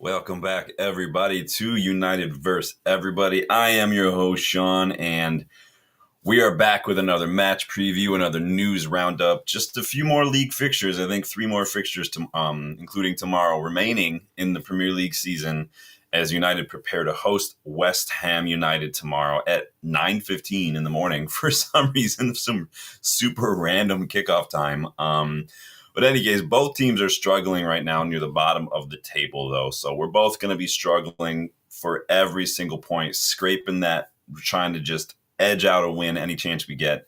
Welcome back, everybody, to United vs. Everybody. I am your host, Sean, and we are back with another match preview, another news roundup. Just a few more league fixtures. I think 3 more fixtures, including tomorrow, remaining in the Premier League season as United prepare to host West Ham United tomorrow at 9:15 in the morning. For some reason, some super random kickoff time. But in any case, both teams are struggling right now near the bottom of the table, though. So we're both going to be struggling for every single point, scraping that, trying to just edge out a win any chance we get,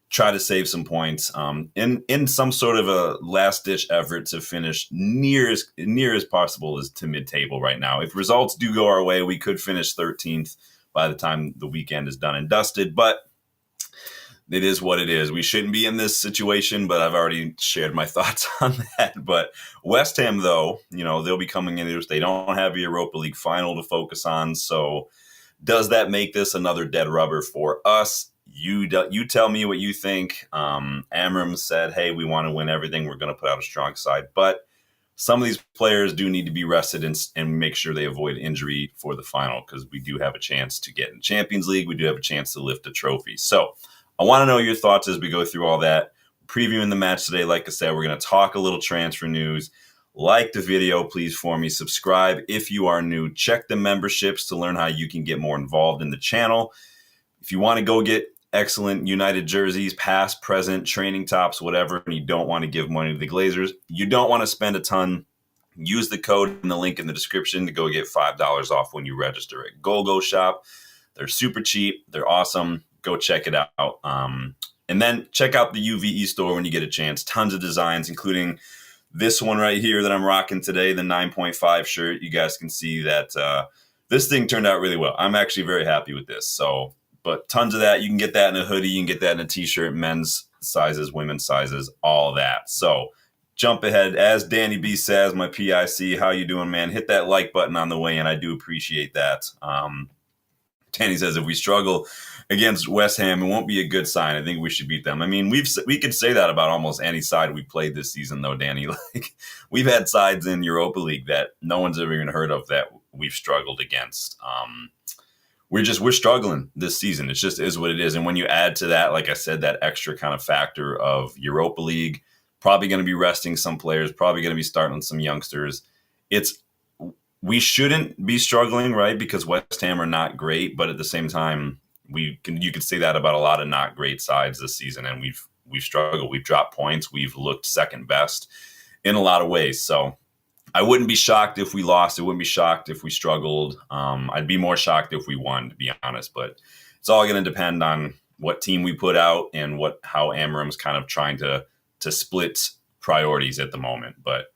try to save some points in some sort of a last-ditch effort to finish near as possible as to mid-table right now. If results do go our way, we could finish 13th by the time the weekend is done and dusted, but it is what it is. We shouldn't be in this situation, but I've already shared my thoughts on that. But West Ham, though, they'll be coming in. They don't have a Europa League final to focus on. So does that make this another dead rubber for us? You tell me what you think. Amorim said, hey, we want to win everything. We're going to put out a strong side. But some of these players do need to be rested and make sure they avoid injury for the final, because we do have a chance to get in Champions League. We do have a chance to lift a trophy. So I want to know your thoughts as we go through all that. Previewing the match today, like I said, we're going to talk a little transfer news. Like the video, please, for me. Subscribe if you are new. Check the memberships to learn how you can get more involved in the channel. If you want to go get excellent United jerseys, past, present, training tops, whatever, and you don't want to give money to the Glazers, you don't want to spend a ton, use the code and the link in the description to go get $5 off when you register at GoGoalShop. They're super cheap. They're awesome. Go check it out. And then check out the UVE store when you get a chance. Tons of designs, including this one right here that I'm rocking today, the 9.5 shirt. You guys can see that this thing turned out really well. I'm actually very happy with this. So, but tons of that. You can get that in a hoodie. You can get that in a t-shirt, men's sizes, women's sizes, all that. So jump ahead. As Danny B says, my PIC, how you doing, man? Hit that like button on the way, and I do appreciate that. Danny says if we struggle against West Ham, it won't be a good sign. I think we should beat them. I mean, we could say that about almost any side we played this season, though, Danny. Like, we've had sides in Europa League that no one's ever even heard of that we've struggled against. We're struggling this season. It just is what it is. And when you add to that, like I said, that extra kind of factor of Europa League, probably going to be resting some players, probably going to be starting some youngsters. We shouldn't be struggling, right? Because West Ham are not great, but at the same time, you could say that about a lot of not great sides this season, and we've struggled. We've dropped points. We've looked second best in a lot of ways. So I wouldn't be shocked if we lost. I wouldn't be shocked if we struggled. I'd be more shocked if we won, to be honest. But it's all going to depend on what team we put out and how Amorim's kind of trying to split priorities at the moment. But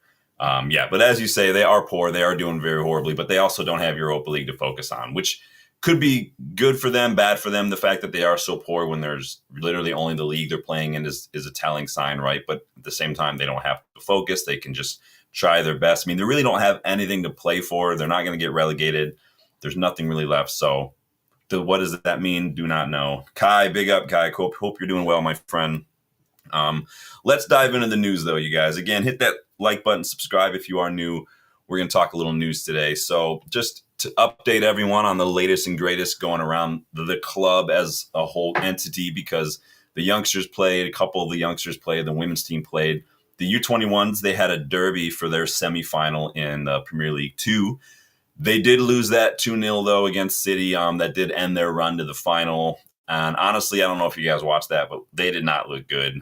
but as you say, they are poor. They are doing very horribly, but they also don't have Europa League to focus on, which could be good for them, bad for them. The fact that they are so poor when there's literally only the league they're playing in is a telling sign, right? But at the same time, they don't have to focus. They can just try their best. I mean, they really don't have anything to play for. They're not going to get relegated. There's nothing really left. So what does that mean? Do not know. Kai, big up, Kai. Hope you're doing well, my friend. Let's dive into the news, though, you guys. Again, hit that like button, subscribe if you are new. We're going to talk a little news today. So just to update everyone on the latest and greatest going around the club as a whole entity, because the youngsters played, a couple of the youngsters played, the women's team played. The U21s, they had a derby for their semifinal in Premier League 2. They did lose that 2-0, though, against City. That did end their run to the final. And honestly, I don't know if you guys watched that, but they did not look good.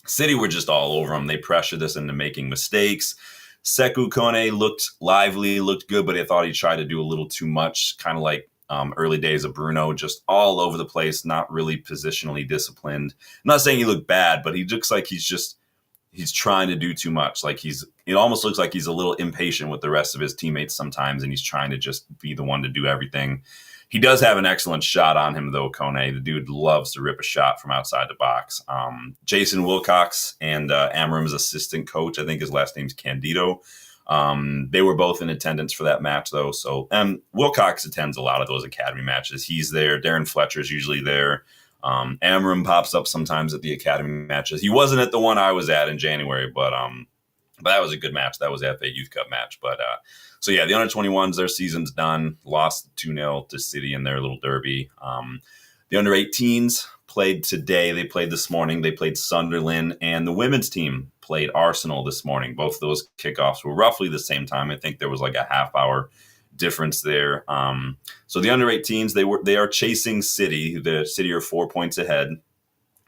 City were just all over them. They pressured us into making mistakes. Sekou Kone looked lively, looked good, but I thought he tried to do a little too much, kind of like early days of Bruno, just all over the place, not really positionally disciplined. I'm not saying he looked bad, but he looks like he's trying to do too much. Like it almost looks like he's a little impatient with the rest of his teammates sometimes, and he's trying to just be the one to do everything. He does have an excellent shot on him, though, Kone. The dude loves to rip a shot from outside the box. Jason Wilcox and Amorim's assistant coach, I think his last name's Candido, they were both in attendance for that match, though. So Wilcox attends a lot of those academy matches. He's there. Darren Fletcher's usually there. Amorim pops up sometimes at the academy matches. He wasn't at the one I was at in January, but But that was a good match. That was the FA Youth Cup match. But so yeah, the under-21s, their season's done. Lost 2-0 to City in their little derby. The under-18s played today. They played this morning. They played Sunderland, and the women's team played Arsenal this morning. Both of those kickoffs were roughly the same time. I think there was like a half-hour difference there. So the under-18s, they are chasing City. The City are 4 points ahead.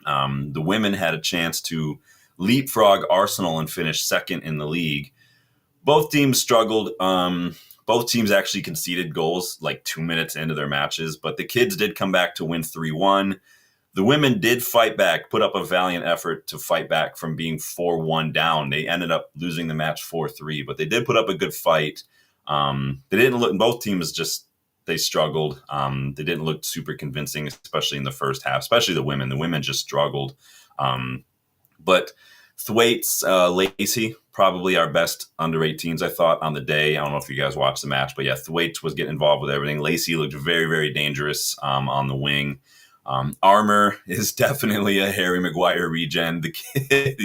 The women had a chance to leapfrog Arsenal and finish second in the league. Both teams struggled. Both teams actually conceded goals like 2 minutes into their matches, but the kids did come back to win 3-1. The women did fight back, put up a valiant effort to fight back from being 4-1 down. They ended up losing the match 4-3, but they did put up a good fight. They didn't look, both teams they struggled. They didn't look super convincing, especially in the first half, especially the women. The women just struggled. But Thwaites, Lacey, probably our best under-18s, I thought, on the day. I don't know if you guys watched the match, but yeah, Thwaites was getting involved with everything. Lacey looked very, very dangerous on the wing. Armour is definitely a Harry Maguire regen. The kid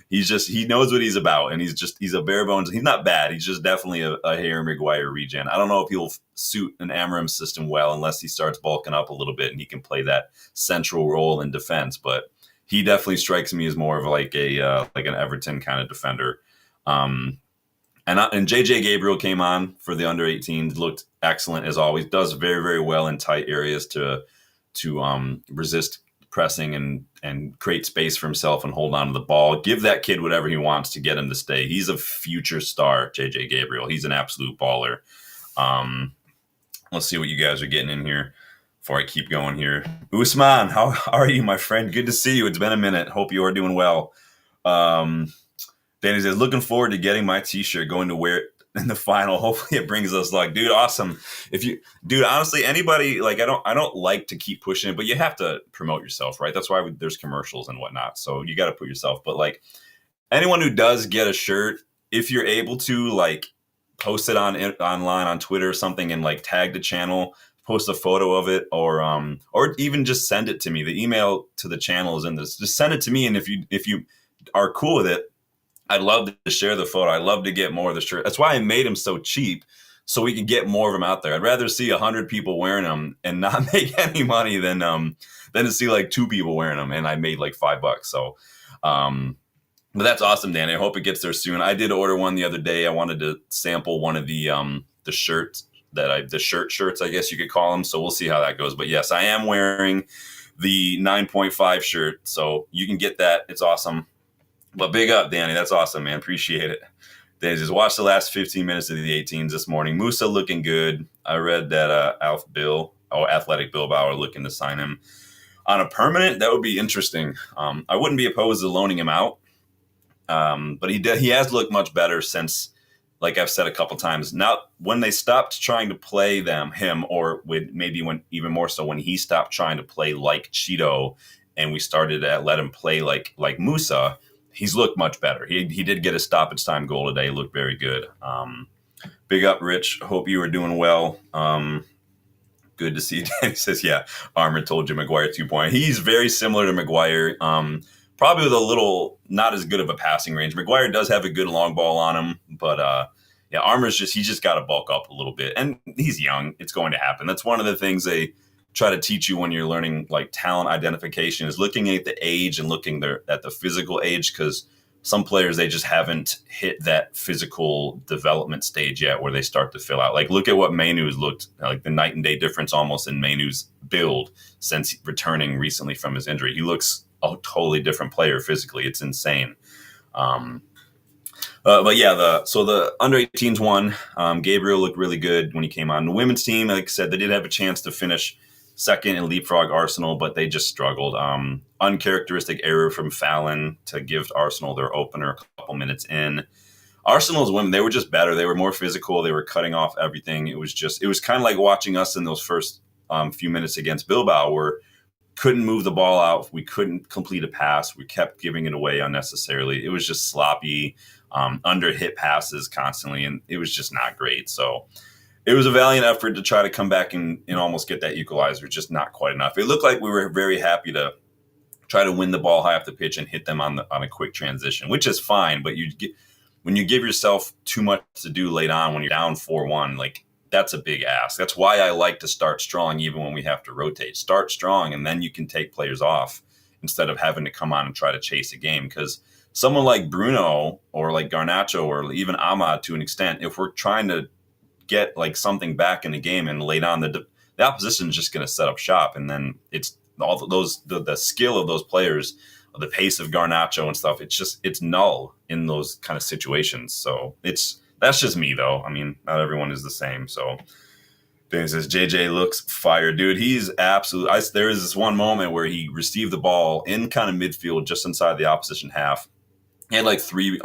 he knows what he's about, and he's a bare bones. He's not bad. He's just definitely a Harry Maguire regen. I don't know if he'll suit an amorim system well unless he starts bulking up a little bit and he can play that central role in defense, but he definitely strikes me as more of like an Everton kind of defender. And JJ Gabriel came on for the under-18s, looked excellent as always. Does very, very well in tight areas to resist pressing and create space for himself and hold on to the ball. Give that kid whatever he wants to get him to stay. He's a future star, JJ Gabriel. He's an absolute baller. Let's see what you guys are getting in here before I keep going here. Usman, how are you, my friend? Good to see you. It's been a minute. Hope you are doing well. Danny says, looking forward to getting my t-shirt, going to wear it in the final. Hopefully it brings us luck. Dude, awesome. Dude, honestly, anybody, like, I don't like to keep pushing it, but you have to promote yourself, right? That's why there's commercials and whatnot. So you got to put yourself, but like anyone who does get a shirt, if you're able to like post it online on Twitter or something and like tag the channel, post a photo of it, or even just send it to me. The email to the channel is in this. Just send it to me, and if you are cool with it, I'd love to share the photo. I'd love to get more of the shirt. That's why I made them so cheap, so we can get more of them out there. I'd rather see 100 people wearing them and not make any money than to see like 2 people wearing them and I made like $5. So, but that's awesome, Danny. I hope it gets there soon. I did order one the other day. I wanted to sample one of the shirts the shirts, I guess you could call them. So we'll see how that goes. But yes, I am wearing the 9.5 shirt, so you can get that. It's awesome. But big up, Danny. That's awesome, man. Appreciate it. Danny just watched the last 15 minutes of the 18s this morning. Musa looking good. I read that Athletic Bilbao are looking to sign him on a permanent. That would be interesting. I wouldn't be opposed to loaning him out. But he has looked much better since, like I've said a couple times. Now, when they stopped trying to play him, or even more so when he stopped trying to play like Cheeto, and we started to let him play like Musa, he's looked much better. He did get a stoppage time goal today. Looked very good. Big up, Rich. Hope you are doing well. Good to see you. Danny says, yeah, Armour told you Maguire 2.0. He's very similar to Maguire. Probably with a little not as good of a passing range. Maguire does have a good long ball on him, but yeah, Armour's he's just got to bulk up a little bit, and he's young. It's going to happen. That's one of the things they try to teach you when you're learning like talent identification, is looking at the age and looking at the physical age, because some players, they just haven't hit that physical development stage yet where they start to fill out. Like, look at what Mainu's looked like, the night and day difference almost in Mainu's build since returning recently from his injury. He looks a totally different player physically. It's insane. But yeah, the under-18s won. Gabriel looked really good when he came on. The women's team, like I said, they did have a chance to finish second and leapfrog Arsenal, but they just struggled. Uncharacteristic error from Fallon to give Arsenal their opener a couple minutes in. Arsenal's women, they were just better. They were more physical. They were cutting off everything. It was kind of like watching us in those first few minutes against Bilbao, where couldn't move the ball out. We couldn't complete a pass. We kept giving it away unnecessarily. It was just sloppy, under hit passes constantly, and it was just not great. So it was a valiant effort to try to come back and almost get that equalizer, just not quite enough. It looked like we were very happy to try to win the ball high off the pitch and hit them on a quick transition, which is fine. But when you give yourself too much to do late on when you're down 4-1, like that's a big ask. That's why I like to start strong even when we have to rotate. Start strong, and then you can take players off instead of having to come on and try to chase a game. Because someone like Bruno or like Garnacho or even Ahmad, to an extent, if we're trying to get like something back in the game and late on, the opposition is just going to set up shop, and then it's all those the skill of those players, the pace of Garnacho and stuff. It's null in those kind of situations. So that's just me though. I mean, not everyone is the same. So Dan says JJ looks fire, dude. He's absolute. There is this one moment where he received the ball in kind of midfield, just inside the opposition half. He had like three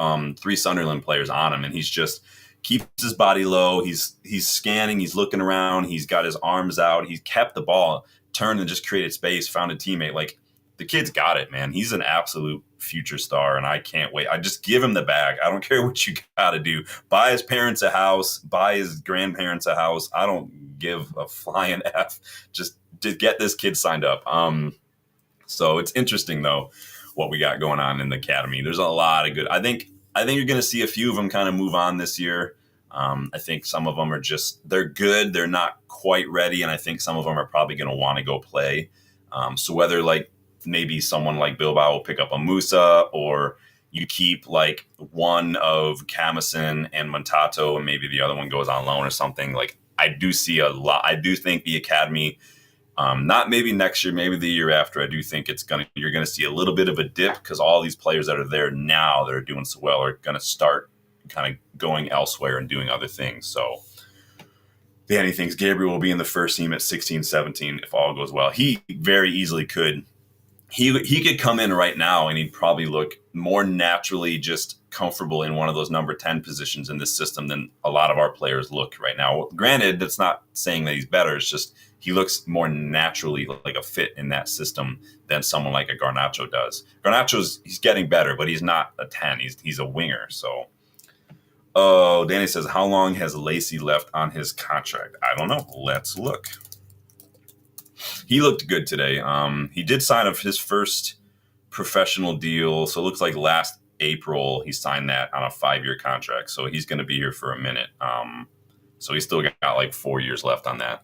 Sunderland players on him, and he's just keeps his body low. He's scanning. He's looking around. He's got his arms out. He kept the ball, turned and just created space. Found a teammate. Like the kid's got it, man. He's an absolute future star, and I can't wait. I just give him the bag. I don't care what you got to do. Buy his parents a house. Buy his grandparents a house. I don't give a flying F. Just to get this kid signed up. So it's interesting though what we got going on in the academy. There's a lot of good. I think you're going to see a few of them kind of move on this year. I think some of them are they're good. They're not quite ready. And I think some of them are probably going to want to go play. So whether like maybe someone like Bilbao will pick up a Musa, or you keep like one of Camison and Montato and maybe the other one goes on loan or something. Like I do see a lot. I do think the academy, not maybe next year, maybe the year after. I do think you're going to see a little bit of a dip because all these players that are there now that are doing so well are going to start kind of going elsewhere and doing other things. So Danny thinks Gabriel will be in the first team at 16, 17 if all goes well. He very easily could. He could come in right now and he'd probably look more naturally just comfortable in one of those number 10 positions in this system than a lot of our players look right now. Granted, that's not saying that he's better. It's just he looks more naturally like a fit in that system than someone like a Garnacho does. He's getting better, but he's not a 10. He's a winger. So, Danny says, how long has Lacey left on his contract? I don't know. Let's look. He looked good today. He did sign up his first professional deal. So it looks like last April he signed that on a 5-year contract. So he's going to be here for a minute. So he's still got like 4 years left on that.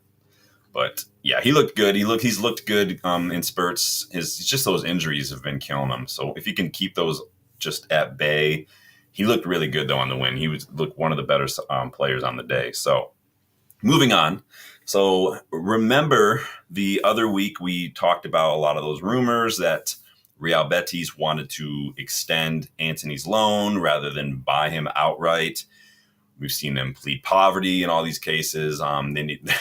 But yeah, he looked good. He's looked good in spurts. It's just those injuries have been killing him. So if he can keep those just at bay, he looked really good though on the win. He looked one of the better players on the day. So moving on. So remember the other week we talked about a lot of those rumors that Real Betis wanted to extend Antony's loan rather than buy him outright. We've seen them plead poverty in all these cases.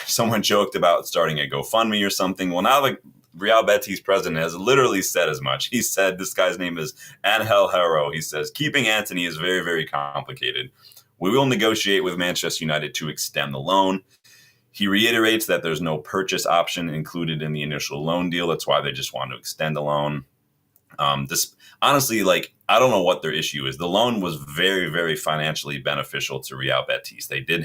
Someone joked about starting a GoFundMe or something. Well, now the Real Betis president has literally said as much. He said, this guy's name is Angel Haro. He says, keeping Antony is very, very complicated. We will negotiate with Manchester United to extend the loan. He reiterates that there's no purchase option included in the initial loan deal. That's why they just want to extend the loan. Honestly, like, I don't know what their issue is. The loan was very, very financially beneficial to Real Betis. They did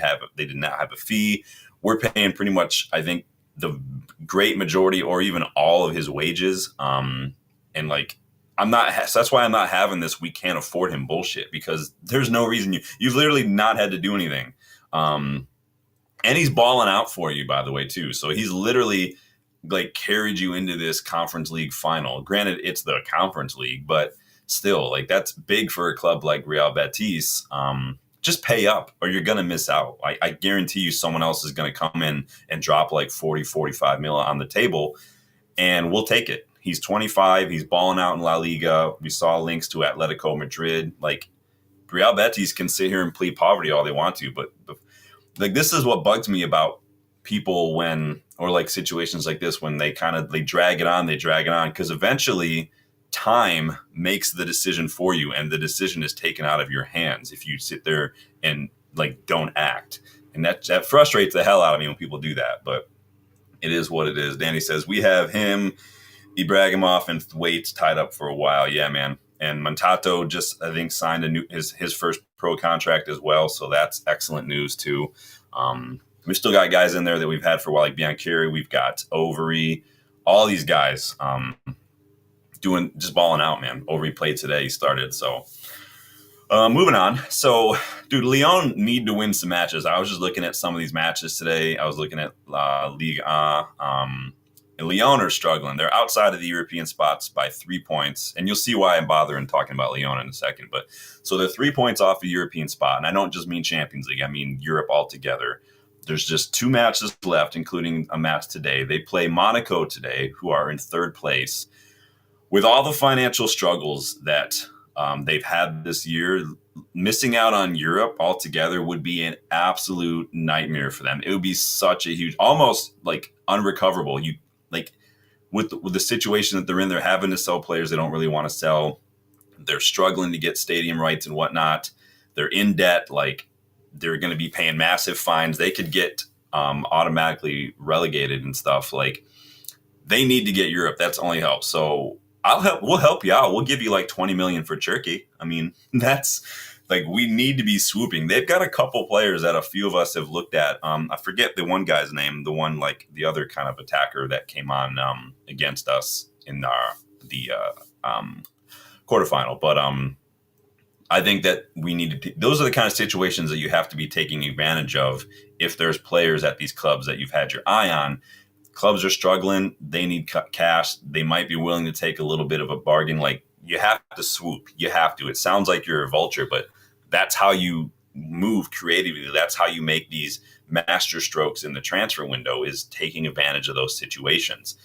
not have a fee. We're paying pretty much, I think, the great majority or even all of his wages. And like, so that's why I'm not having this we can't afford him bullshit, because there's no reason you've literally not had to do anything. And he's balling out for you, by the way, too. So he's literally like carried you into this Conference League final. Granted, it's the Conference League, but still, like, that's big for a club like Real Betis. Just pay up or you're going to miss out. I guarantee you someone else is going to come in and drop like 40, 45 mil on the table, and we'll take it. He's 25. He's balling out in La Liga. We saw links to Atletico Madrid. Like, Real Betis can sit here and plead poverty all they want to, but like, this is what bugs me about people or like situations like this, when they drag it on, because eventually time makes the decision for you, and the decision is taken out of your hands if you sit there and like don't act. And that frustrates the hell out of me when people do that, but it is what it is. Danny says, we have him, Ibrahimov, and Thwaites tied up for a while. Yeah, man. And Montato just, I think, signed his first pro contract as well. So that's excellent news too. We've still got guys in there that we've had for a while, like Biancheri. We've got Overy, all these guys just balling out, man. Overy played today. He started. So Moving on. So, dude, Lyon need to win some matches. I was just looking at some of these matches today. I was looking at Ligue 1. And Lyon are struggling. They're outside of the European spots by 3 points. And you'll see why I'm bothering talking about Lyon in a second. But so they're 3 points off the European spot. And I don't just mean Champions League, I mean Europe altogether. There's just 2 matches left, including a match today. They play Monaco today, who are in 3rd place. With all the financial struggles that they've had this year, missing out on Europe altogether would be an absolute nightmare for them. It would be such a huge, almost like unrecoverable. You like with the situation that they're in, they're having to sell players they don't really want to sell. They're struggling to get stadium rights and whatnot. They're in debt. Like they're going to be paying massive fines. They could get automatically relegated and stuff. Like they need to get Europe. That's only help. So we'll help you out. We'll give you like 20 million for Turkey. I mean, that's like, we need to be swooping. They've got a couple players that a few of us have looked at. I forget the one guy's name, the one, like the other kind of attacker that came on against us in the quarterfinal. But I think that we need to, those are the kind of situations that you have to be taking advantage of. If there's players at these clubs that you've had your eye on, clubs are struggling. They need cash. They might be willing to take a little bit of a bargain. Like you have to swoop. You have to. It sounds like you're a vulture, but that's how you move creatively. That's how you make these master strokes in the transfer window, is taking advantage of those situations.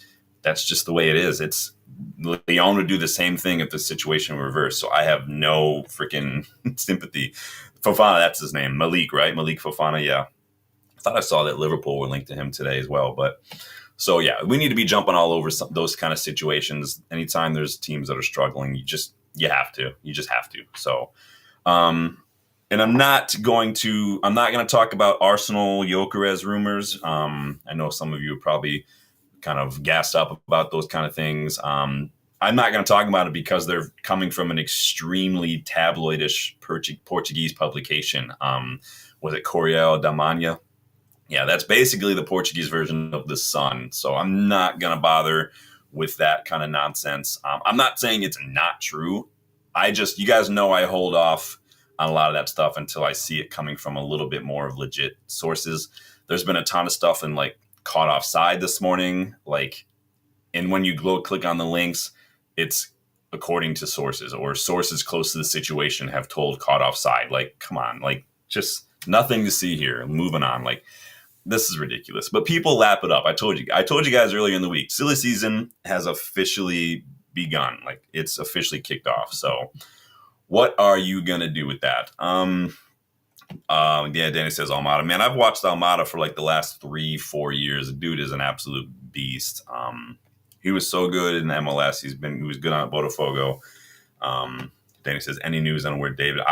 That's just the way it is. It's Lyon would do the same thing if the situation were reversed. So I have no freaking sympathy. Fofana, that's his name. Malik, right? Malik Fofana. Yeah. I thought I saw that Liverpool were linked to him today as well, but so yeah, we need to be jumping all over those kind of situations. Anytime there's teams that are struggling, you just have to. So, and I'm not going to talk about Arsenal Gyökeres rumors. I know some of you are probably kind of gassed up about those kind of things. I'm not going to talk about it because they're coming from an extremely tabloidish Portuguese publication. Was it Correio da Manhã? Yeah, that's basically the Portuguese version of The Sun. So I'm not going to bother with that kind of nonsense. I'm not saying it's not true. You guys know I hold off on a lot of that stuff until I see it coming from a little bit more of legit sources. There's been a ton of stuff in like Caught Offside this morning. And when you click on the links, it's according to sources, or sources close to the situation have told Caught Offside. Like, come on, like just nothing to see here. Moving on. Like, this is ridiculous, but people lap it up. I told you guys earlier in the week, silly season has officially begun. Like it's officially kicked off. So what are you going to do with that? Yeah, Danny says Almada. Man, I've watched Almada for like the last 3-4 years. The dude is an absolute beast. He was so good in MLS. He was good on Botafogo. Danny says, any news on where David?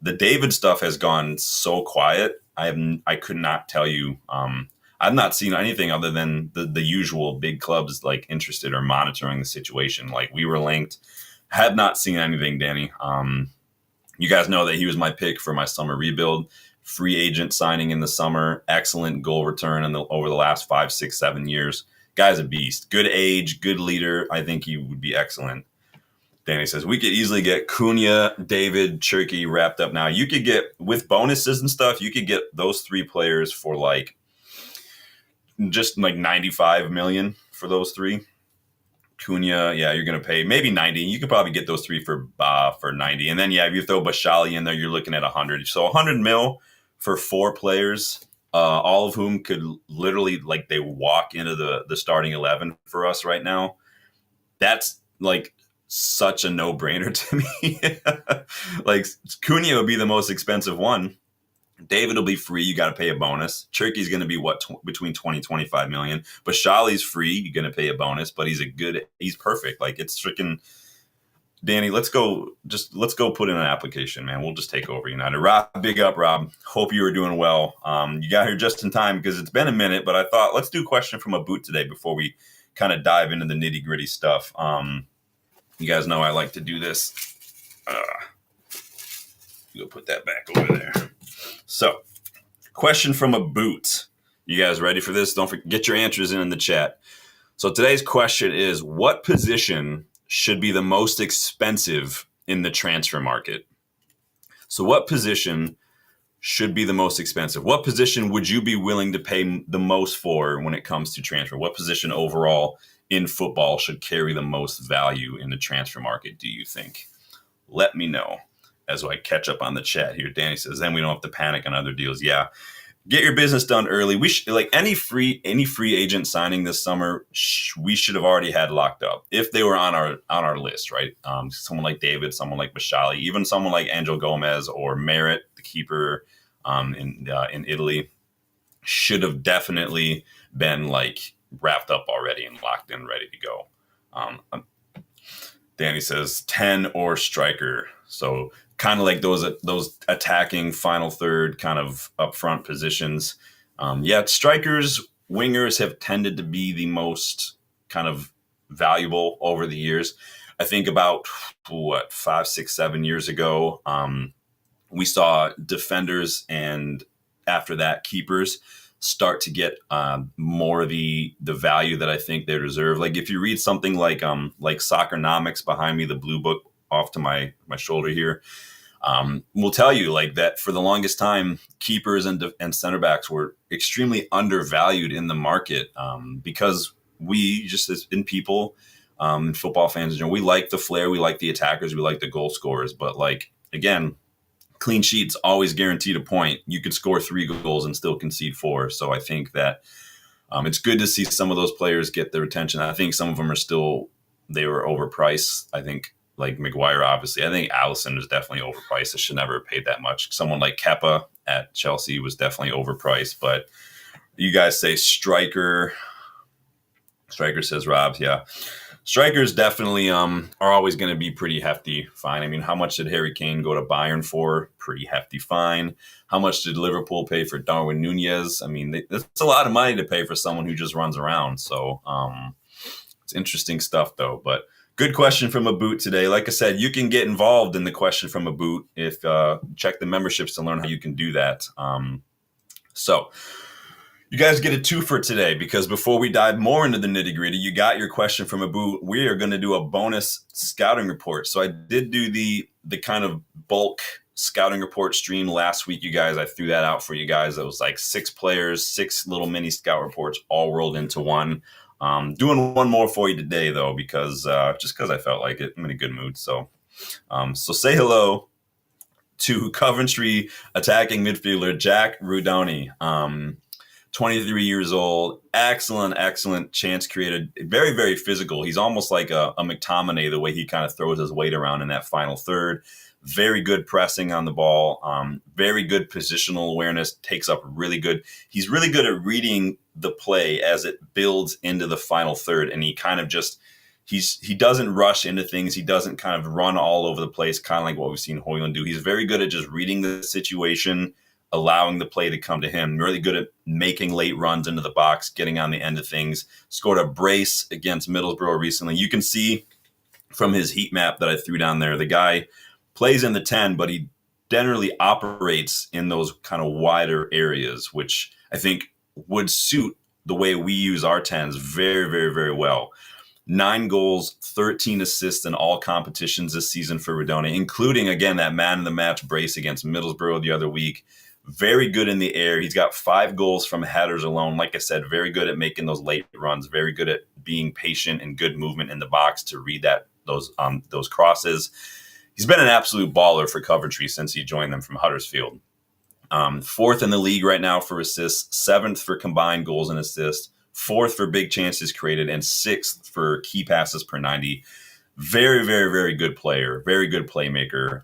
The David stuff has gone so quiet. I could not tell you. I've not seen anything other than the usual big clubs like interested or monitoring the situation. Like we were linked. Have not seen anything, Danny. You guys know that he was my pick for my summer rebuild. Free agent signing in the summer. Excellent goal return over the last 5, 6, 7 years. Guy's a beast. Good age, good leader. I think he would be excellent. Danny says, we could easily get Cunha, David, Cherki wrapped up now. You could get, with bonuses and stuff, you could get those 3 players for like, just like 95 million for those 3. Cunha, yeah, you're going to pay maybe 90. You could probably get those 3 for 90. And then, yeah, if you throw Bashali in there, you're looking at 100. So 100 mil for 4 players, all of whom could literally, like, they walk into the starting 11 for us right now. That's like such a no-brainer to me. Like Cunha would be the most expensive one. David will be free. You got to pay a bonus. Cherki's going to be between 20, 25 million. But Shali's free. You're going to pay a bonus, but he's perfect. Like it's freaking Danny. Let's go put in an application, man. We'll just take over United. Rob, big up, Rob. Hope you are doing well. You got here just in time because it's been a minute, but I thought let's do a question from a boot today before we kind of dive into the nitty gritty stuff. You guys know I like to do this. Go put that back over there. So, question from a boot. You guys ready for this? Don't forget, get your answers in the chat. So today's question is, what position should be the most expensive in the transfer market? So what position should be the most expensive? What position would you be willing to pay the most for when it comes to transfer? What position overall in football should carry the most value in the transfer market, do you think? Let me know as I catch up on the chat here. Danny says, then we don't have to panic on other deals. Yeah. Get your business done early. We should, like any free agent signing this summer, we should have already had locked up if they were on our list, right? Someone like David, someone like Bashali, even someone like Angel Gomez or Merritt, the keeper in Italy, should have definitely been like wrapped up already and locked in, ready to go. Danny says 10 or striker. So kind of like those attacking final third kind of upfront positions. Strikers, wingers have tended to be the most kind of valuable over the years. I think about 5, 6, 7 years ago, we saw defenders and after that keepers start to get more of the value that I think they deserve. Like if you read something like Soccernomics behind me, the blue book off to my shoulder here, will tell you like that for the longest time, keepers and center backs were extremely undervalued in the market because we just as in people, and football fans, we like the flair, we like the attackers, we like the goal scorers, but like again, clean sheets always guaranteed a point. You could score 3 goals and still concede 4. So I think that it's good to see some of those players get their attention. I think some of them they were overpriced. I think like Maguire, obviously. I think Alisson is definitely overpriced. It should never have paid that much. Someone like Kepa at Chelsea was definitely overpriced. But you guys say striker. Striker says Rob, yeah. Strikers definitely are always going to be pretty hefty fine. I mean, how much did Harry Kane go to Bayern for? Pretty hefty fine. How much did Liverpool pay for Darwin Nunez? I mean, that's a lot of money to pay for someone who just runs around. So it's interesting stuff, though. But good question from a boot today. Like I said, you can get involved in the question from a boot if check the memberships to learn how you can do that. So you guys get a 2 for today because before we dive more into the nitty gritty, you got your question from a boot. We are going to do a bonus scouting report. So I did do the kind of bulk scouting report stream last week, you guys. I threw that out for you guys. That was like 6 players, 6 little mini scout reports all rolled into one. Doing one more for you today, though, because just because I felt like it. I'm in a good mood. So say hello to Coventry attacking midfielder Jack Rudoni. 23 years old, excellent chance created, very, very physical. He's almost like a McTominay, the way he kind of throws his weight around in that final third. Very good pressing on the ball, very good positional awareness, takes up really good. He's really good at reading the play as it builds into the final third, and he kind of just, he doesn't rush into things. He doesn't kind of run all over the place, kind of like what we've seen Højlund do. He's very good at just reading the situation, allowing the play to come to him, really good at making late runs into the box, getting on the end of things. Scored a brace against Middlesbrough recently. You can see from his heat map that I threw down there, the guy plays in the 10, but he generally operates in those kind of wider areas, which I think would suit the way we use our 10s very, very, very well. 9 goals, 13 assists in all competitions this season for Rudoni, including, again, that man-of-the-match brace against Middlesbrough the other week. Very good in the air. He's got 5 goals from headers alone. Like I said, very good at making those late runs. Very good at being patient and good movement in the box to read those crosses. He's been an absolute baller for Coventry since he joined them from Huddersfield. 4th in the league right now for assists, 7th for combined goals and assists, 4th for big chances created, and 6th for key passes per 90. Very, very, very good player. Very good playmaker.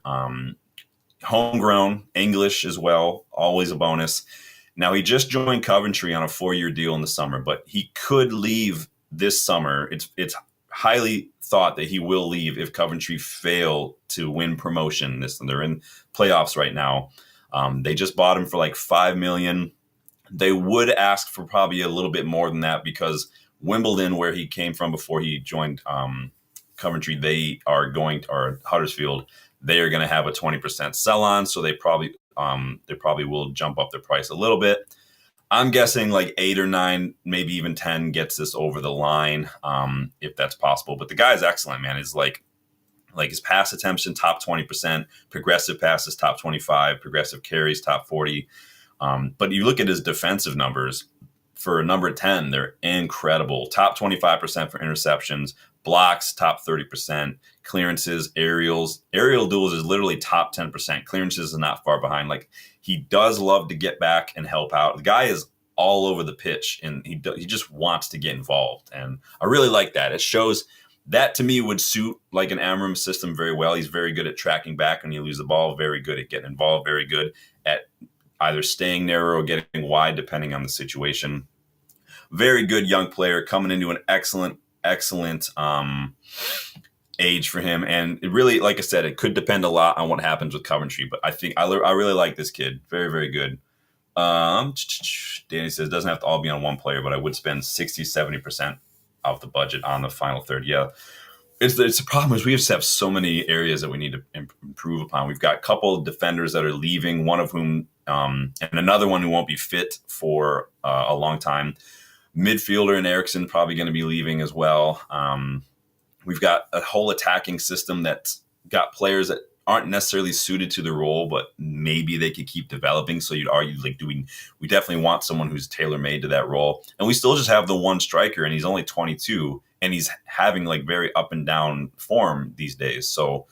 Homegrown, English as well, always a bonus. Now, he just joined Coventry on a 4-year deal in the summer, but he could leave this summer. It's highly thought that he will leave if Coventry fail to win promotion. They're in playoffs right now. They just bought him for like $5 million. They would ask for probably a little bit more than that because Wimbledon, where he came from before he joined Coventry, or Huddersfield, they are going to have a 20% sell on, so they probably will jump up their price a little bit. I'm guessing like 8 or 9, maybe even 10 gets this over the line, if that's possible. But the guy is excellent, man. He's like Like his pass attempts in top 20%, progressive passes top 25, progressive carries top 40. But you look at his defensive numbers for number 10, they're incredible. Top 25% for interceptions, blocks top 30%, clearances, aerial duels is literally top 10%. Clearances is not far behind. Like he does love to get back and help out. The guy is all over the pitch and he just wants to get involved. And I really like that. It shows that to me would suit like an amorim system very well. He's very good at tracking back when you lose the ball, very good at getting involved, very good at either staying narrow or getting wide, depending on the situation. Very good young player coming into an excellent age for him. And it really, like I said, it could depend a lot on what happens with Coventry. But I think I really like this kid. Very, very good. Danny says, doesn't have to all be on one player, but I would spend 60, 70% of the budget on the final third. Yeah. It's the problem is we just have so many areas that we need to improve upon. We've got a couple of defenders that are leaving, one of whom and another one who won't be fit for a long time. Midfielder and Eriksson probably going to be leaving as well. We've got a whole attacking system that's got players that aren't necessarily suited to the role, but maybe they could keep developing. So you'd argue, like, we definitely want someone who's tailor-made to that role. And we still just have the one striker, and he's only 22, and he's having like very up and down form these days. So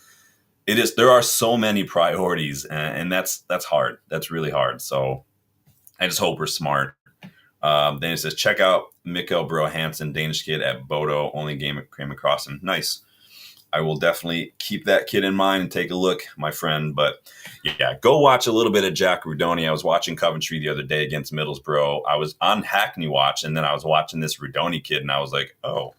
there are so many priorities, and that's hard. That's really hard. So I just hope we're smart. Then it says, check out Mikkel Bro Hansen, Danish kid at Bodo. Only game came across him. Nice. I will definitely keep that kid in mind and take a look, my friend. But yeah, go watch a little bit of Jack Rudoni. I was watching Coventry the other day against Middlesbrough. I was on Hackney Watch, and then I was watching this Rudoni kid, and I was like, oh,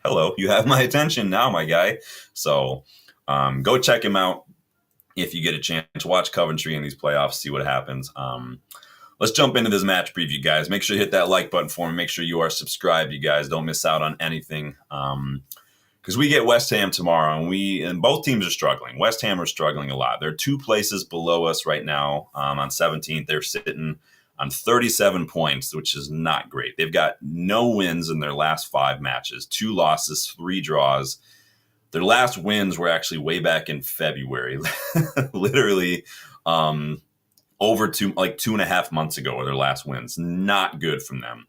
hello, you have my attention now, my guy. So go check him out if you get a chance. Watch Coventry in these playoffs, see what happens. Let's jump into this match preview, guys. Make sure you hit that like button for me. Make sure you are subscribed, you guys. Don't miss out on anything. Because we get West Ham tomorrow, and both teams are struggling. West Ham are struggling a lot. They're 2 places below us right now. On 17th, they're sitting on 37 points, which is not great. They've got no wins in their last 5 matches, 2 losses, 3 draws. Their last wins were actually way back in February, literally over 2.5 months ago were their last wins. Not good from them.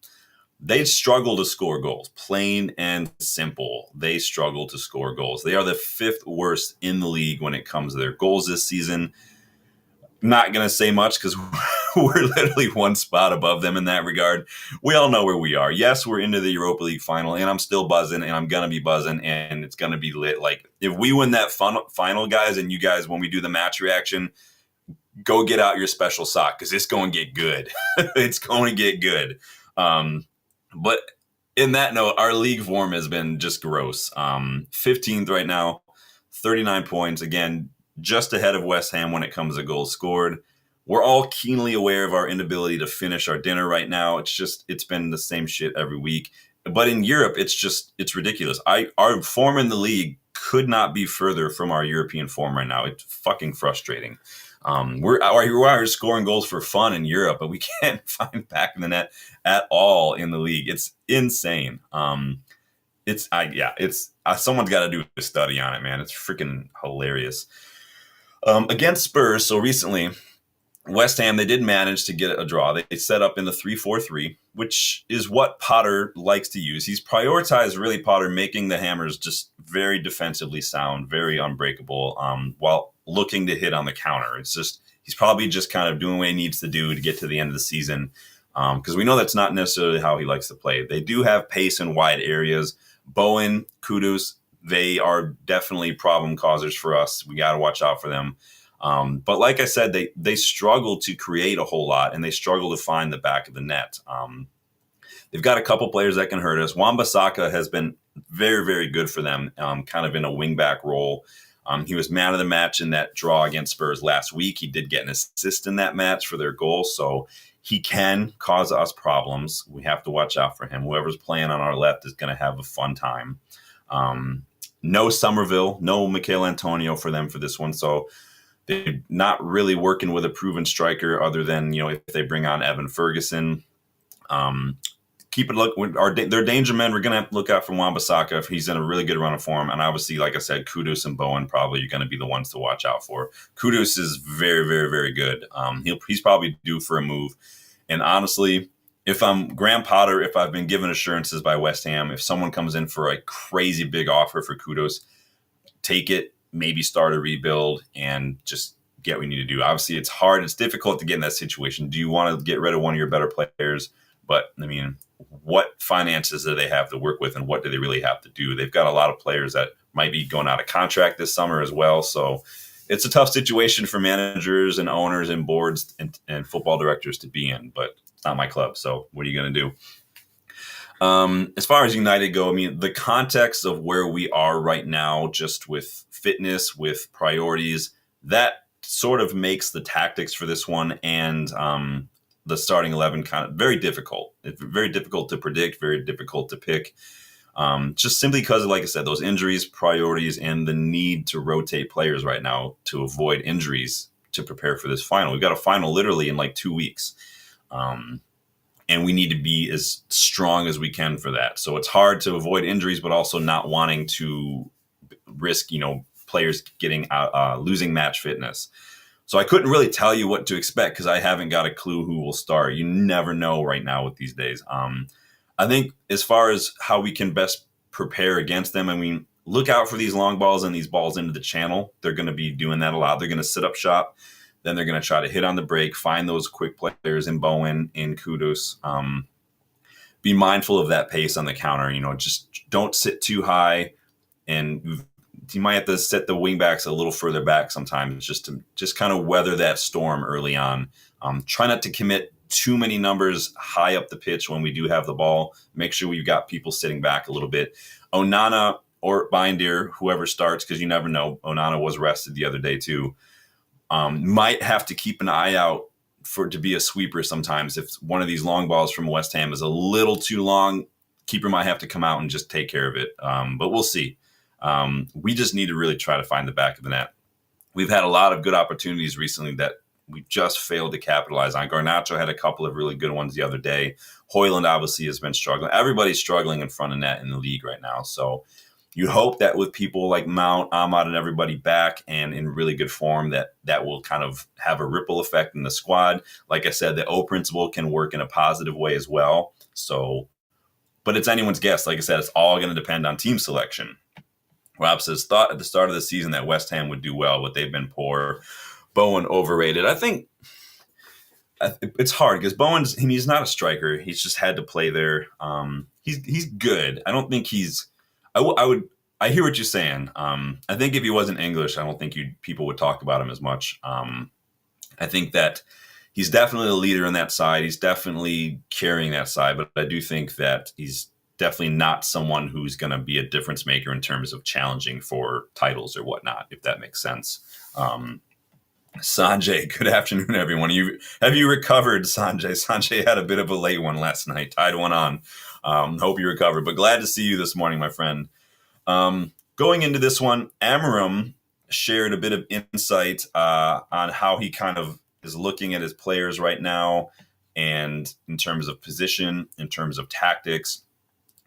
They struggle to score goals, plain and simple. They struggle to score goals. They are the 5th worst in the league when it comes to their goals this season. Not going to say much because we're literally 1 spot above them in that regard. We all know where we are. Yes, we're into the Europa League final, and I'm still buzzing, and I'm going to be buzzing, and it's going to be lit. Like, if we win that final, guys, and you guys, when we do the match reaction, go get out your special sock because it's going to get good. It's going to get good. But in that note, our league form has been just gross. 15th right now, 39 points. Again, just ahead of West Ham when it comes to goals scored. We're all keenly aware of our inability to finish our dinner right now. It's been the same shit every week. But in Europe, it's ridiculous. Our form in the league could not be further from our European form right now. It's fucking frustrating. We're scoring goals for fun in Europe, but we can't find back in the net at all in the league. It's insane. Someone's got to do a study on it, man. It's freaking hilarious. Against Spurs, so recently, West Ham, they did manage to get a draw. They set up in the 3-4-3, which is what Potter likes to use. He's prioritized, really, Potter, making the Hammers just very defensively sound, very unbreakable, while looking to hit on the counter. It's just, he's probably just kind of doing what he needs to do to get to the end of the season, because we know that's not necessarily how he likes to play. They do have pace in wide areas. Bowen, Kudus, they are definitely problem causers for us. We got to watch out for them. But like I said, they struggle to create a whole lot, and they struggle to find the back of the net. They've got a couple players that can hurt us. Wan-Bissaka has been very, very good for them, kind of in a wingback role. He was man of the match in that draw against Spurs last week. He did get an assist in that match for their goal, so he can cause us problems. We have to watch out for him. Whoever's playing on our left is going to have a fun time. No Somerville, no Michail Antonio for them for this one, so they're not really working with a proven striker other than, if they bring on Evan Ferguson. keep it look. Their danger men. We're gonna have to look out for Wan-Bissaka if he's in a really good run of form, and obviously, like I said, Kudus and Bowen probably are going to be the ones to watch out for. Kudus is very, very, very good. He's probably due for a move, and honestly, if I'm Graham Potter, if I've been given assurances by West Ham, if someone comes in for a crazy big offer for Kudus, take it. Maybe start a rebuild and just get what you need to do. Obviously, it's hard. It's difficult to get in that situation. Do you want to get rid of one of your better players? But, I mean, what finances do they have to work with and what do they really have to do? They've got a lot of players that might be going out of contract this summer as well. So it's a tough situation for managers and owners and boards and football directors to be in. But it's not my club. So what are you going to do? As far as United go, I mean, the context of where we are right now, just with fitness, with priorities, that sort of makes the tactics for this one and the starting 11 kind of very difficult. It's very difficult to predict, very difficult to pick. Just simply because, like I said, those injuries, priorities, and the need to rotate players right now to avoid injuries to prepare for this final. We've got a final literally in like 2 weeks. And we need to be as strong as we can for that. So it's hard to avoid injuries, but also not wanting to risk, players getting losing match fitness. So I couldn't really tell you what to expect because I haven't got a clue who will start. You never know right now with these days. I think as far as how we can best prepare against them, I mean, look out for these long balls and these balls into the channel. They're going to be doing that a lot. They're going to sit up shop. Then they're going to try to hit on the break, find those quick players in Bowen, in Kudus. Be mindful of that pace on the counter. Just don't sit too high, and you might have to set the wingbacks a little further back sometimes just to kind of weather that storm early on. Try not to commit too many numbers high up the pitch when we do have the ball. Make sure we've got people sitting back a little bit. Onana or Bindier, whoever starts, because you never know. Onana was rested the other day too. Might have to keep an eye out for it to be a sweeper sometimes. If one of these long balls from West Ham is a little too long, keeper might have to come out and just take care of it. But we'll see. We just need to really try to find the back of the net. We've had a lot of good opportunities recently that we just failed to capitalize on. Garnacho had a couple of really good ones the other day. Hoyland obviously has been struggling. Everybody's struggling in front of net in the league right now. So you hope that with people like Mount, Ahmad, and everybody back and in really good form, that will kind of have a ripple effect in the squad. Like I said, the O principle can work in a positive way as well. So, but it's anyone's guess. Like I said, it's all going to depend on team selection. Rob says, thought at the start of the season that West Ham would do well, but they've been poor. Bowen overrated. I think it's hard because he's not a striker. He's just had to play there. He's good. I don't think he's. I hear what you're saying. I think if he wasn't English, I don't think people would talk about him as much. I think that he's definitely a leader in that side. He's definitely carrying that side, but I do think that he's definitely not someone who's going to be a difference maker in terms of challenging for titles or whatnot, if that makes sense. Sanjay, good afternoon, everyone. Have you recovered, Sanjay? Sanjay had a bit of a late one last night, tied one on. Hope you recovered, but glad to see you this morning, my friend. Going into this one, Amorim shared a bit of insight on how he kind of is looking at his players right now and in terms of position, in terms of tactics,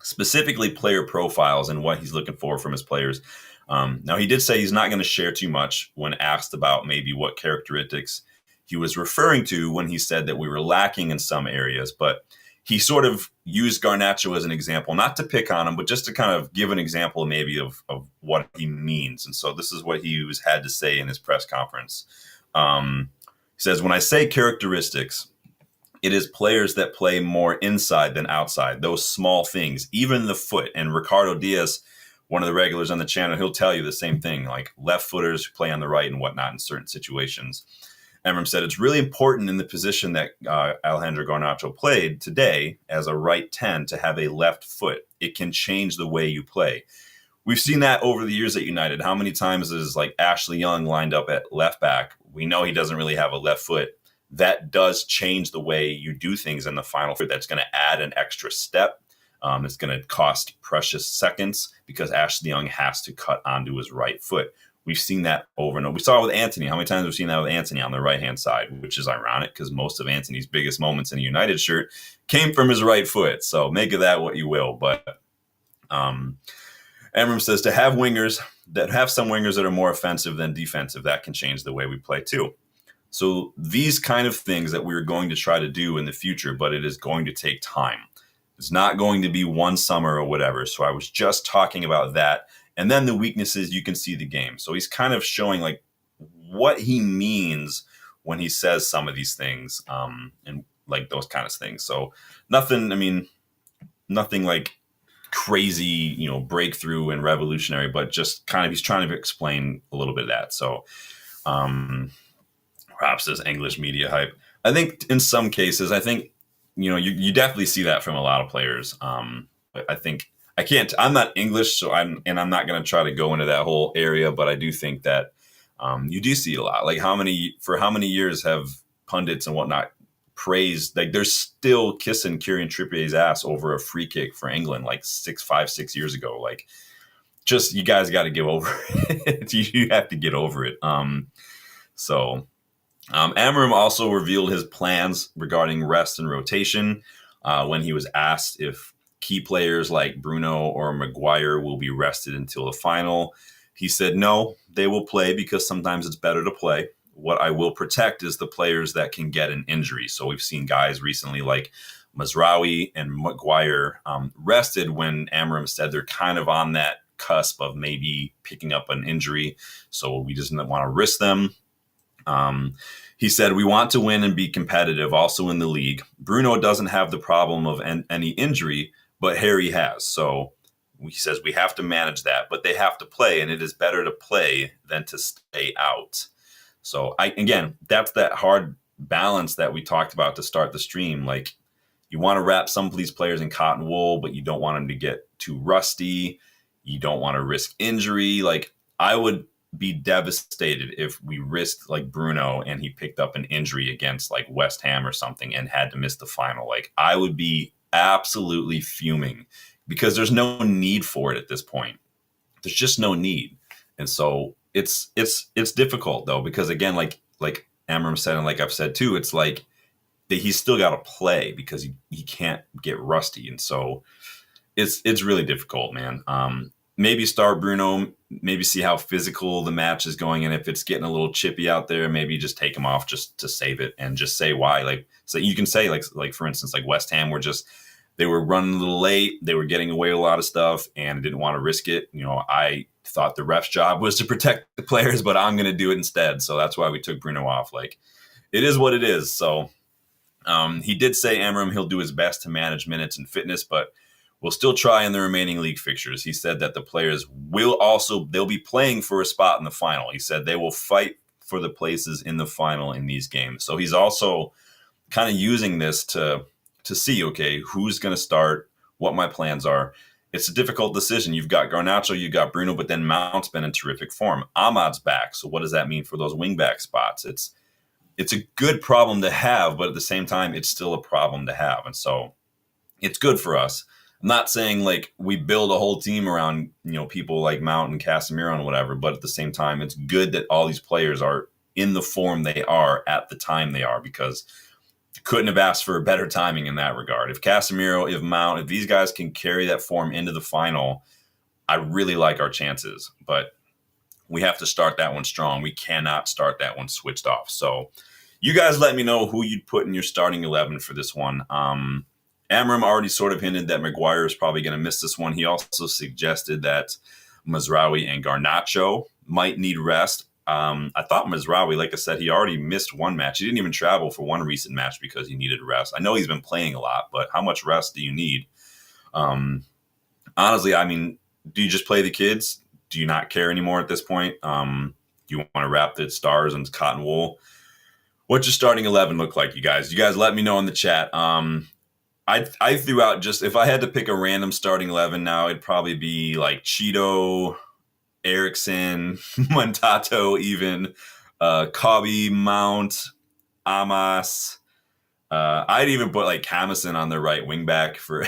specifically player profiles and what he's looking for from his players. Now, he did say he's not going to share too much when asked about maybe what characteristics he was referring to when he said that we were lacking in some areas, but he sort of used Garnacho as an example, not to pick on him, but just to kind of give an example maybe of what he means. And so this is what he had to say in his press conference. He says, when I say characteristics, it is players that play more inside than outside, those small things, even the foot. And Ricardo Diaz, one of the regulars on the channel, he'll tell you the same thing, like left footers who play on the right and whatnot in certain situations. Amorim said it's really important in the position that Alejandro Garnacho played today as a right 10 to have a left foot. It can change the way you play. We've seen that over the years at United. How many times is like Ashley Young lined up at left back? We know he doesn't really have a left foot. That does change the way you do things in the final third. That's going to add an extra step. It's going to cost precious seconds because Ashley Young has to cut onto his right foot. we've seen that over and over. We saw it with Antony. How many times have we seen that with Antony on the right-hand side, which is ironic because most of Antony's biggest moments in a United shirt came from his right foot. So make of that what you will. But Amorim says to have some wingers that are more offensive than defensive, that can change the way we play too. So these kind of things that we're going to try to do in the future, but it is going to take time. It's not going to be one summer or whatever. So I was just talking about that. And then the weaknesses, you can see the game. So he's kind of showing like what he means when he says some of these things and like those kind of things. So nothing like crazy, breakthrough and revolutionary, but just kind of he's trying to explain a little bit of that. So perhaps this English media hype. I think in some cases, you definitely see that from a lot of players. But I think I'm not English, so I'm not going to try to go into that whole area, but I do think that you do see a lot. Like how many years have pundits and whatnot praised, like they're still kissing Kieran Trippier's ass over a free kick for England like 6 years ago. Like just, you guys got to give over it. You have to get over it. Amorim also revealed his plans regarding rest and rotation when he was asked if key players like Bruno or Maguire will be rested until the final. He said, no, they will play because sometimes it's better to play. What I will protect is the players that can get an injury. So we've seen guys recently like Mazraoui and Maguire rested when Amorim said they're kind of on that cusp of maybe picking up an injury. So we just didn't want to risk them. He said, we want to win and be competitive also in the league. Bruno doesn't have the problem of any injury, but Harry has. So he says we have to manage that, but they have to play, and it is better to play than to stay out. So again, that's that hard balance that we talked about to start the stream. Like you want to wrap some of these players in cotton wool, but you don't want them to get too rusty. You don't want to risk injury. Like I would be devastated if we risked like Bruno and he picked up an injury against like West Ham or something and had to miss the final. Like I would be absolutely fuming because there's no need for it at this point. There's just no need. And so it's difficult though, because again, like Amorim said, and like I've said too, it's like that he's still got to play because he can't get rusty. And so it's really difficult, man. Maybe start Bruno, maybe see how physical the match is going. And if it's getting a little chippy out there, maybe just take him off just to save it and just say why. Like, so you can say like for instance, like West Ham they were running a little late. They were getting away with a lot of stuff and didn't want to risk it. I thought the ref's job was to protect the players, but I'm going to do it instead. So that's why we took Bruno off. Like it is what it is. So he did say Amorim, he'll do his best to manage minutes and fitness, but we'll still try in the remaining league fixtures. He said that the players they'll be playing for a spot in the final. He said they will fight for the places in the final in these games. So he's also kind of using this to see, okay, who's going to start, what my plans are. It's a difficult decision. You've got Garnacho, you've got Bruno, but then Mount's been in terrific form. Ahmad's back. So what does that mean for those wingback spots? It's a good problem to have, but at the same time, it's still a problem to have. And so it's good for us. I'm not saying like we build a whole team around, people like Mount and Casemiro and whatever, but at the same time, it's good that all these players are in the form they are at the time they are, because you couldn't have asked for better timing in that regard. If Casemiro, if Mount, if these guys can carry that form into the final, I really like our chances, but we have to start that one strong. We cannot start that one switched off. So you guys let me know who you'd put in your starting 11 for this one. Amorim already sort of hinted that Maguire is probably going to miss this one. He also suggested that Mazraoui and Garnacho might need rest. I thought Mazraoui, like I said, he already missed one match. He didn't even travel for one recent match because he needed rest. I know he's been playing a lot, but how much rest do you need? Honestly, I mean, do you just play the kids? Do you not care anymore at this point? Do you want to wrap the stars in cotton wool? What's your starting 11 look like, you guys? You guys let me know in the chat. I threw out just, if I had to pick a random starting 11 now, it'd probably be like Cheeto, Eriksson, Montato even, Cobby, Mount, Amas. I'd even put like Camison on the right wing back for,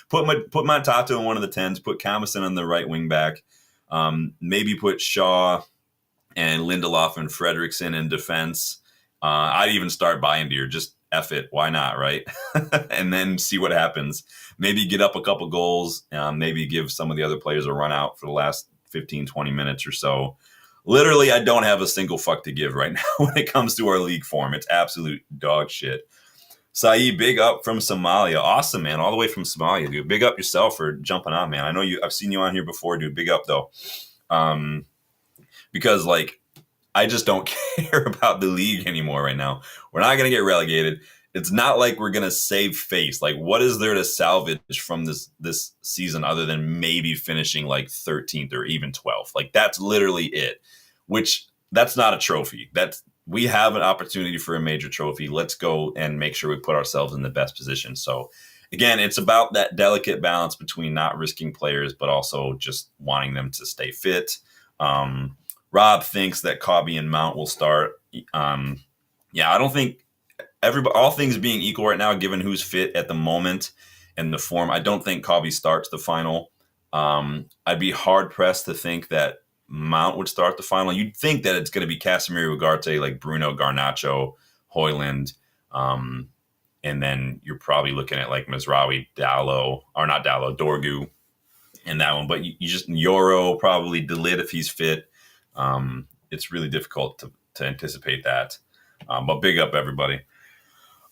put Montato in one of the 10s, put Camison on the right wing back. Maybe put Shaw and Lindelof and Fredrickson in defense. I'd even start Bayindir. Just F it. Why not, right? And then see what happens. Maybe get up a couple goals. Maybe give some of the other players a run out for the last 15, 20 minutes or so. Literally, I don't have a single fuck to give right now when it comes to our league form. It's absolute dog shit. Saeed, big up from Somalia. Awesome, man. All the way from Somalia, dude. Big up yourself for jumping on, man. I know I've seen you on here before, dude. Big up, though. Because, like, I just don't care about the league anymore right now. We're not going to get relegated. It's not like we're going to save face. Like, what is there to salvage from this season other than maybe finishing like 13th or even 12th? Like, that's literally it, which that's not a trophy. We have an opportunity for a major trophy. Let's go and make sure we put ourselves in the best position. So, again, it's about that delicate balance between not risking players, but also just wanting them to stay fit. Rob thinks that Cobby and Mount will start. Yeah, I don't think all things being equal right now, given who's fit at the moment and the form, I don't think Cobby starts the final. I'd be hard pressed to think that Mount would start the final. You'd think that it's going to be Casemiro, Ugarte, like Bruno, Garnacho, Højlund, and then you're probably looking at like Mazraoui, Dorgu in that one. But you just Yoro, probably De Ligt if he's fit. It's really difficult to anticipate that. But big up everybody.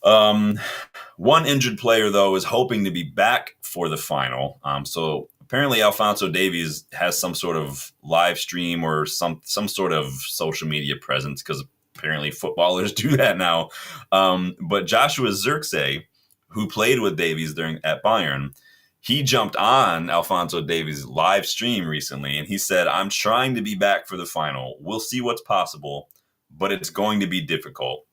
One injured player, though, is hoping to be back for the final. So apparently Alphonso Davies has some sort of live stream or some sort of social media presence, because apparently footballers do that now. But Joshua Zirkzee, who played with Davies at Bayern, he jumped on Alphonso Davies' live stream recently, and he said, "I'm trying to be back for the final. We'll see what's possible, but it's going to be difficult."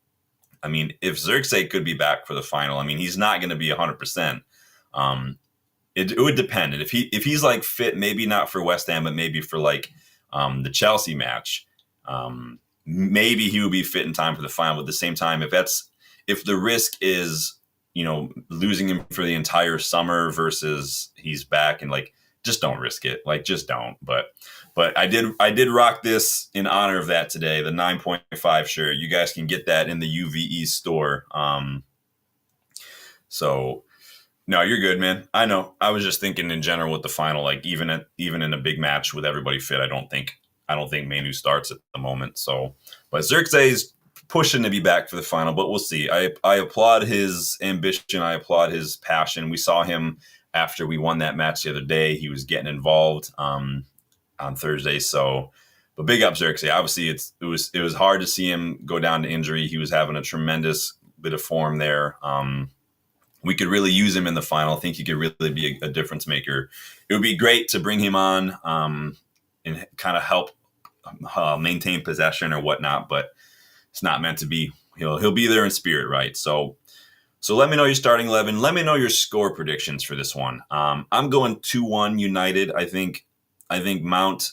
I mean, if Zirkzee could be back for the final, I mean, he's not going to be 100%. It would depend. If he's like fit, maybe not for West Ham, but maybe for like the Chelsea match, maybe he would be fit in time for the final. But at the same time, if the risk is, losing him for the entire summer versus he's back, and like, just don't risk it. Like, just don't. But I did rock this in honor of that today, the 9.5 shirt. You guys can get that in the UVE store. So no, you're good, man. I know. I was just thinking in general with the final, like even in a big match with everybody fit, I don't think Manu starts at the moment. So, but Zirkzee's pushing to be back for the final, but we'll see. I applaud his ambition. I applaud his passion. We saw him after we won that match the other day. He was getting involved on Thursday. So, but big up Zirkzee. Obviously, it was hard to see him go down to injury. He was having a tremendous bit of form there. We could really use him in the final. I think he could really be a difference maker. It would be great to bring him on and kind of help maintain possession or whatnot, but it's not meant to be. He'll be there in spirit, right? So let me know your starting 11. Let me know your score predictions for this one. I'm going 2-1 United. I think Mount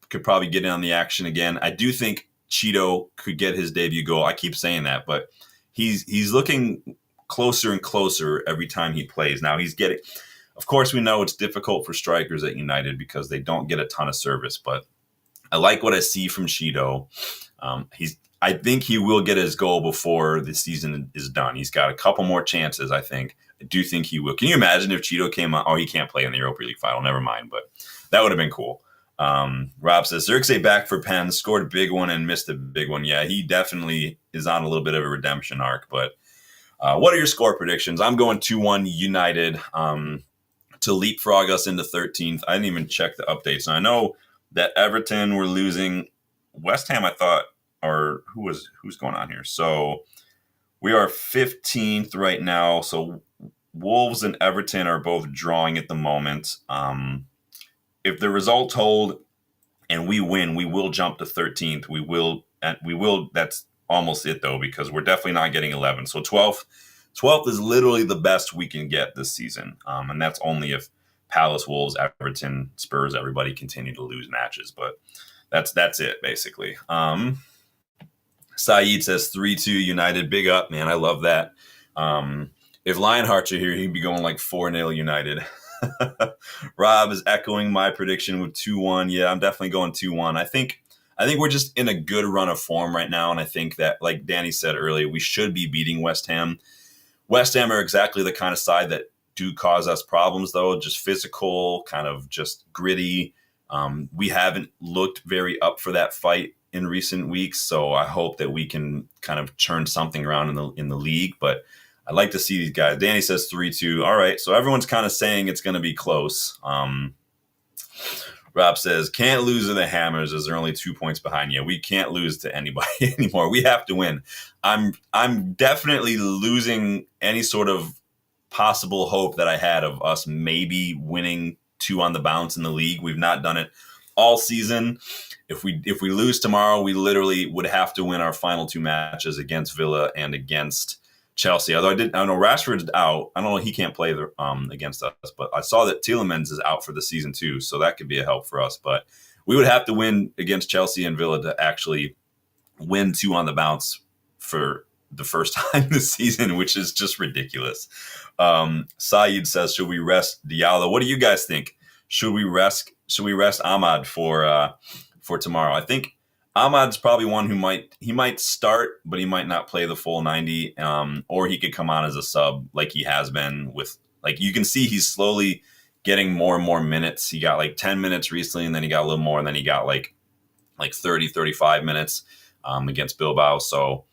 could probably get in on the action again. I do think Cheeto could get his debut goal. I keep saying that, but he's looking closer and closer every time he plays. Now of course we know it's difficult for strikers at United because they don't get a ton of service, but I like what I see from Cheeto. I think he will get his goal before the season is done. He's got a couple more chances, I think. I do think he will. Can you imagine if Cheeto came on? Oh, he can't play in the Europa League final. Never mind, but that would have been cool. Rob says, Zirkzee back for Penn, scored a big one and missed a big one. Yeah, he definitely is on a little bit of a redemption arc, but what are your score predictions? I'm going 2-1 United to leapfrog us into 13th. I didn't even check the updates. And I know that Everton were losing. West Ham, I thought, or who's going on here? So we are 15th right now. So Wolves and Everton are both drawing at the moment. If the results hold and we win, we will jump to 13th. We will. That's almost it though, because we're definitely not getting 11. So 12th is literally the best we can get this season. And that's only if Palace, Wolves, Everton, Spurs, everybody continue to lose matches. But that's it basically. Saeed says 3-2 United. Big up, man. I love that. If Lionhearts are here, he'd be going like 4-0 United. Rob is echoing my prediction with 2-1. Yeah, I'm definitely going 2-1. I think I think we're just in a good run of form right now. And I think that, like Danny said earlier, we should be beating West Ham. West Ham are exactly the kind of side that do cause us problems, though. Just physical, kind of just gritty. We haven't looked very up for that fight in recent weeks, so I hope that we can kind of turn something around in the league. But I'd like to see these guys. Danny says 3-2. All right, so everyone's kind of saying it's going to be close. Rob says, can't lose to the Hammers as they're only 2 points behind you. We can't lose to anybody anymore. We have to win. I'm definitely losing any sort of possible hope that I had of us maybe winning 2 on the bounce in the league. We've not done it all season. If we lose tomorrow, we literally would have to win our final 2 matches against Villa and against Chelsea. Although I know Rashford's out. I don't know, he can't play against us, but I saw that Tielemans is out for the season too, so that could be a help for us. But we would have to win against Chelsea and Villa to actually win 2 on the bounce for the first time this season, which is just ridiculous. Saeed says, should we rest Diallo? What do you guys think? Should we rest Ahmad for tomorrow? I think Ahmad's probably one who might start, but he might not play the full 90, or he could come on as a sub like he has been with, like, you can see he's slowly getting more and more minutes. He got like 10 minutes recently, and then he got a little more, and then he got like 30, 35 minutes against Bilbao. So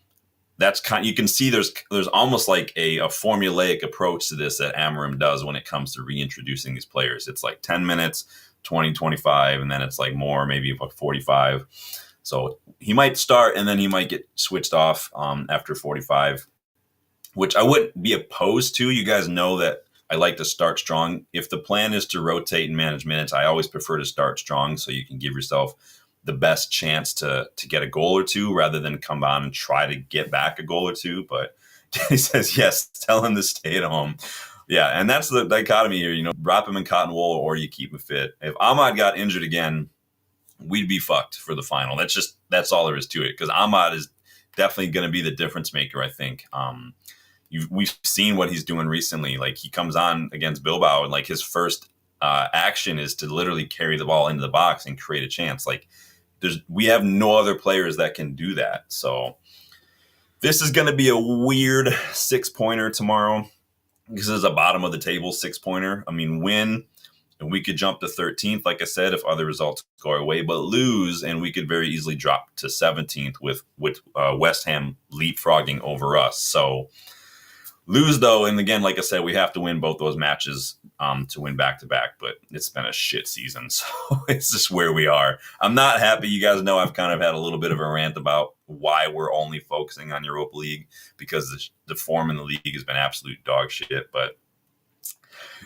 that's you can see there's almost like a formulaic approach to this that Amorim does when it comes to reintroducing these players. It's like 10 minutes, 20, 25, and then it's like more, maybe like 45. So he might start and then he might get switched off after 45, which I wouldn't be opposed to. You guys know that I like to start strong. If the plan is to rotate and manage minutes, I always prefer to start strong so you can give yourself the best chance to get a goal or two rather than come on and try to get back a goal or two. But he says, yes, tell him to stay at home. Yeah, and that's the dichotomy here. Wrap him in cotton wool or you keep him fit. If Ahmad got injured again, we'd be fucked for the final. That's all there is to it, because Ahmad is definitely going to be the difference maker, I think. We've seen what he's doing recently. Like, he comes on against Bilbao and like his first action is to literally carry the ball into the box and create a chance. Like, we have no other players that can do that. So this is going to be a weird 6-pointer tomorrow. This is a bottom of the table 6-pointer. I mean, win and we could jump to 13th, like I said, if other results go our way, but lose and we could very easily drop to 17th with West Ham leapfrogging over us. So lose, though, and again, like I said, we have to win both those matches to win back-to-back, but it's been a shit season, so it's just where we are. I'm not happy. You guys know I've kind of had a little bit of a rant about why we're only focusing on Europa League, because the form in the league has been absolute dog shit, but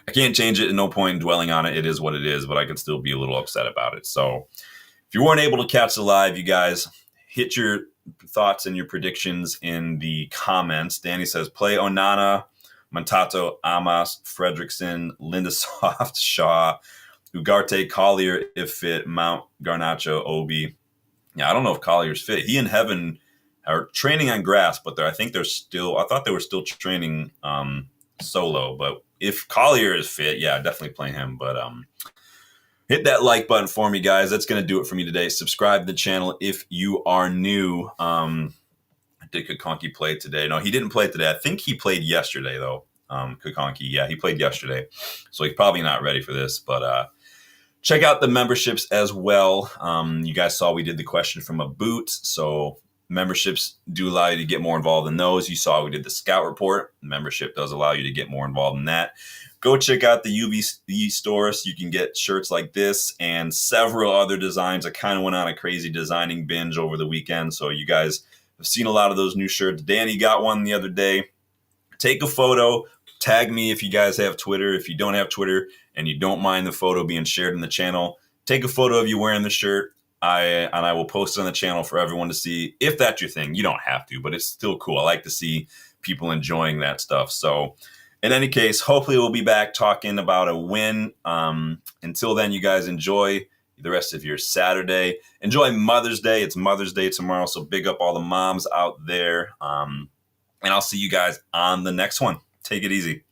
I can't change it, and no point in dwelling on it. It is what it is, but I can still be a little upset about it. So if you weren't able to catch the live, you guys hit your thoughts and your predictions in the comments. Danny says, play Onana, Montato, Amas, Fredrickson, Lindesoft, Shaw, Ugarte, Collier, if fit, Mount, Garnacho, Obi. Yeah, I don't know if Collier's fit. He and Heaven are training on grass, but I thought they were still training solo. But if Collier is fit, yeah, definitely play him. But hit that like button for me, guys. That's going to do it for me today. Subscribe to the channel if you are new. Did Kokonki play today? No, he didn't play today. I think he played yesterday, though. Kokonki, yeah, he played yesterday. So he's probably not ready for this. But check out the memberships as well. You guys saw we did the question from a boot. So memberships do allow you to get more involved in those. You saw we did the scout report. Membership does allow you to get more involved in that. Go check out the UVC store so you can get shirts like this and several other designs. I kind of went on a crazy designing binge over the weekend, so you guys have seen a lot of those new shirts. Danny got one the other day. Take a photo. Tag me if you guys have Twitter. If you don't have Twitter and you don't mind the photo being shared in the channel, take a photo of you wearing the shirt. I will post it on the channel for everyone to see. If that's your thing, you don't have to, but it's still cool. I like to see people enjoying that stuff. So in any case, hopefully we'll be back talking about a win. Until then, you guys enjoy the rest of your Saturday. Enjoy Mother's Day. It's Mother's Day tomorrow, so big up all the moms out there. And I'll see you guys on the next one. Take it easy.